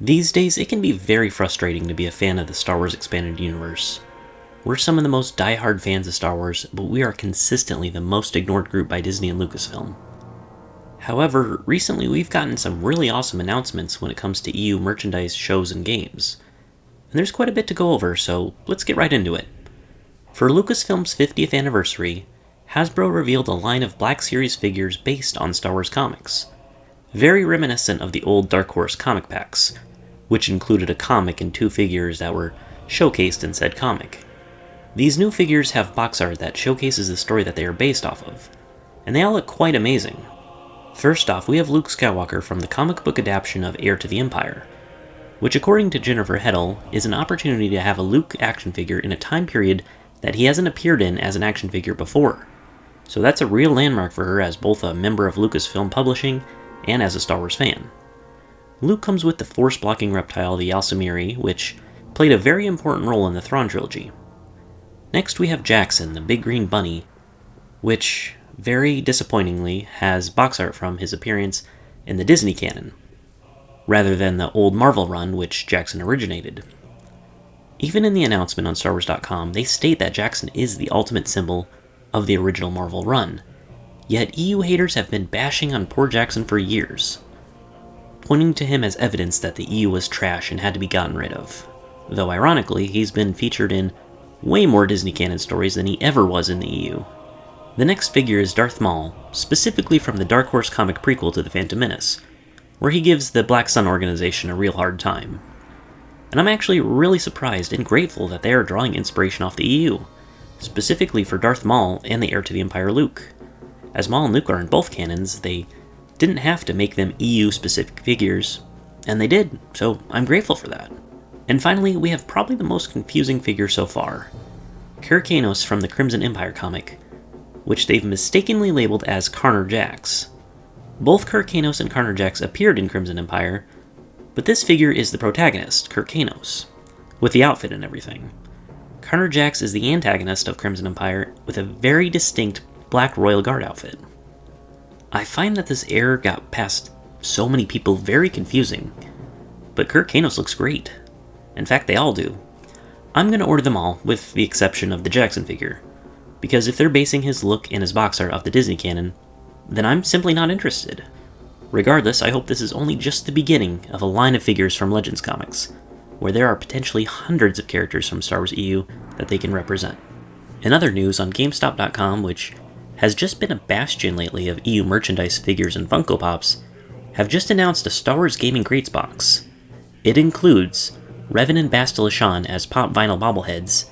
These days, it can be very frustrating to be a fan of the Star Wars Expanded Universe. We're some of the most die-hard fans of Star Wars, but we are consistently the most ignored group by Disney and Lucasfilm. However, recently we've gotten some really awesome announcements when it comes to EU merchandise, shows, and games. And there's quite a bit to go over, so let's get right into it. For Lucasfilm's 50th anniversary, Hasbro revealed a line of Black Series figures based on Star Wars comics. Very reminiscent of the old Dark Horse comic packs, which included a comic and two figures that were showcased in said comic. These new figures have box art that showcases the story that they are based off of, and they all look quite amazing. First off, we have Luke Skywalker from the comic book adaptation of Heir to the Empire, which according to Jennifer Heddle is an opportunity to have a Luke action figure in a time period that he hasn't appeared in as an action figure before. So that's a real landmark for her as both a member of Lucasfilm Publishing and as a Star Wars fan. Luke comes with the force-blocking reptile, the Yalsamiri, which played a very important role in the Thrawn trilogy. Next we have Jackson, the big green bunny, which, very disappointingly, has box art from his appearance in the Disney canon, rather than the old Marvel run which Jackson originated. Even in the announcement on StarWars.com, they state that Jackson is the ultimate symbol of the original Marvel run, yet EU haters have been bashing on poor Jackson for years, pointing to him as evidence that the EU was trash and had to be gotten rid of. Though ironically, he's been featured in way more Disney canon stories than he ever was in the EU. The next figure is Darth Maul, specifically from the Dark Horse comic prequel to The Phantom Menace, where he gives the Black Sun organization a real hard time. And I'm actually really surprised and grateful that they are drawing inspiration off the EU, specifically for Darth Maul and the Heir to the Empire Luke. As Maul and Luke are in both canons, they didn't have to make them EU-specific figures, and they did, so I'm grateful for that. And finally, we have probably the most confusing figure so far, Kyrkanos from the Crimson Empire comic, which they've mistakenly labeled as Karner Jax. Both Kyrkanos and Karner Jax appeared in Crimson Empire, but this figure is the protagonist, Kyrkanos, with the outfit and everything. Karner Jax is the antagonist of Crimson Empire with a very distinct black Royal Guard outfit. I find that this error got past so many people very confusing, but Kyrkanos looks great. In fact, they all do. I'm going to order them all, with the exception of the Jackson figure, because if they're basing his look and his box art off the Disney canon, then I'm simply not interested. Regardless, I hope this is only just the beginning of a line of figures from Legends Comics, where there are potentially hundreds of characters from Star Wars EU that they can represent. In other news, on GameStop.com, which has just been a bastion lately of EU merchandise, figures, and Funko Pops, have just announced a Star Wars Gaming Greats box. It includes Revan and Bastila Shan as pop vinyl bobbleheads,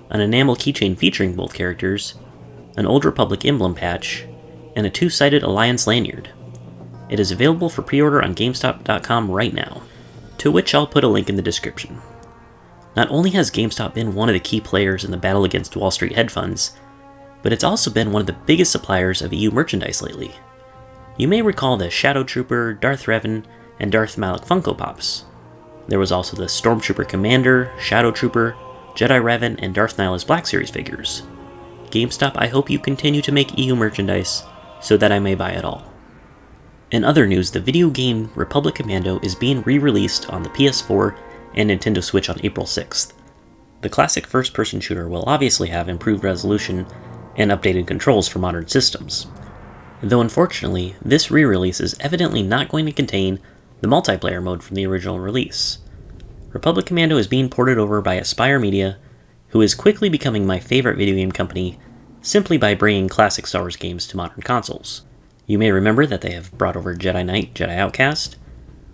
an enamel keychain featuring both characters, an Old Republic emblem patch, and a two-sided Alliance lanyard. It is available for pre-order on GameStop.com right now, to which I'll put a link in the description. Not only has GameStop been one of the key players in the battle against Wall Street hedge funds, but it's also been one of the biggest suppliers of EU merchandise lately. You may recall the Shadow Trooper, Darth Revan, and Darth Malak Funko Pops. There was also the Stormtrooper Commander, Shadow Trooper, Jedi Revan, and Darth Nihilus Black Series figures. GameStop, I hope you continue to make EU merchandise so that I may buy it all. In other news, the video game Republic Commando is being re-released on the PS4 and Nintendo Switch on April 6th. The classic first-person shooter will obviously have improved resolution and updated controls for modern systems, though unfortunately, this re-release is evidently not going to contain the multiplayer mode from the original release. Republic Commando is being ported over by Aspyr Media, who is quickly becoming my favorite video game company simply by bringing classic Star Wars games to modern consoles. You may remember that they have brought over Jedi Knight, Jedi Outcast,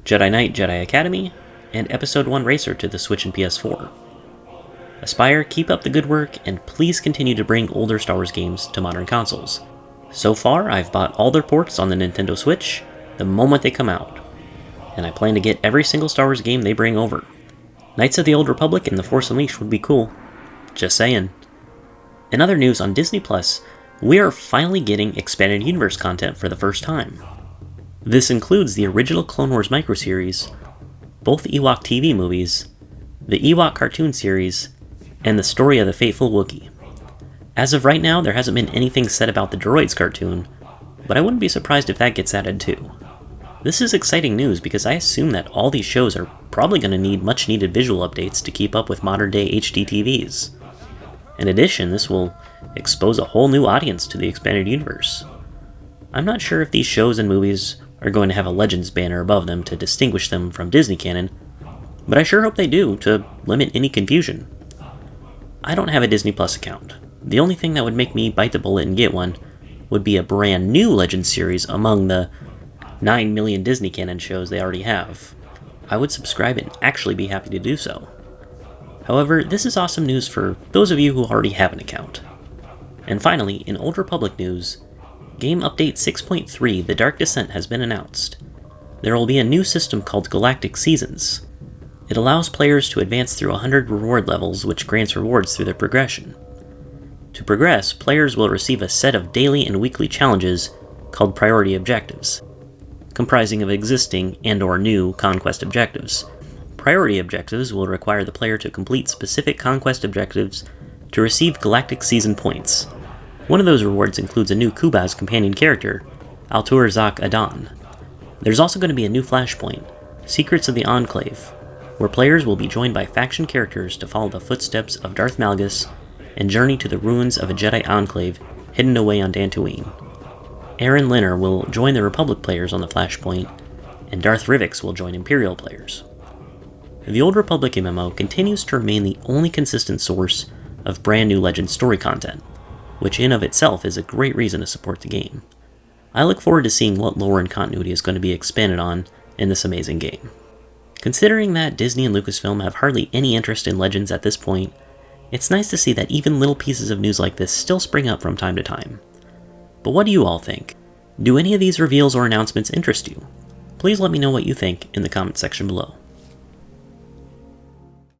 Jedi Knight, Jedi Academy, and Episode 1 Racer to the Switch and PS4. Aspyr, keep up the good work, and please continue to bring older Star Wars games to modern consoles. So far, I've bought all their ports on the Nintendo Switch the moment they come out, and I plan to get every single Star Wars game they bring over. Knights of the Old Republic and The Force Unleashed would be cool. Just saying. In other news, on Disney+, we are finally getting Expanded Universe content for the first time. This includes the original Clone Wars microseries, both Ewok TV movies, the Ewok cartoon series, and the story of the Fateful Wookiee. As of right now, there hasn't been anything said about the Droids cartoon, but I wouldn't be surprised if that gets added too. This is exciting news because I assume that all these shows are probably going to need much needed visual updates to keep up with modern day HD TVs. In addition, this will expose a whole new audience to the expanded universe. I'm not sure if these shows and movies are going to have a Legends banner above them to distinguish them from Disney canon, but I sure hope they do to limit any confusion. I don't have a Disney Plus account. The only thing that would make me bite the bullet and get one would be a brand new Legends series among the 9 million Disney canon shows they already have. I would subscribe and actually be happy to do so. However, this is awesome news for those of you who already have an account. And finally, in Old Republic news, Game Update 6.3 The Dark Descent has been announced. There will be a new system called Galactic Seasons. It allows players to advance through 100 reward levels, which grants rewards through their progression. To progress, players will receive a set of daily and weekly challenges called Priority Objectives, comprising of existing and/or new conquest objectives. Priority objectives will require the player to complete specific conquest objectives to receive Galactic Season points. One of those rewards includes a new Kubaz companion character, Altur Zak Adan. There's also going to be a new flashpoint, Secrets of the Enclave, where players will be joined by faction characters to follow the footsteps of Darth Malgus and journey to the ruins of a Jedi enclave hidden away on Dantooine. Aaron Linner will join the Republic players on the flashpoint, and Darth Rivix will join Imperial players. The Old Republic MMO continues to remain the only consistent source of brand new Legends story content, which in of itself is a great reason to support the game. I look forward to seeing what lore and continuity is going to be expanded on in this amazing game. Considering that Disney and Lucasfilm have hardly any interest in Legends at this point, it's nice to see that even little pieces of news like this still spring up from time to time. But what do you all think? Do any of these reveals or announcements interest you? Please let me know what you think in the comment section below.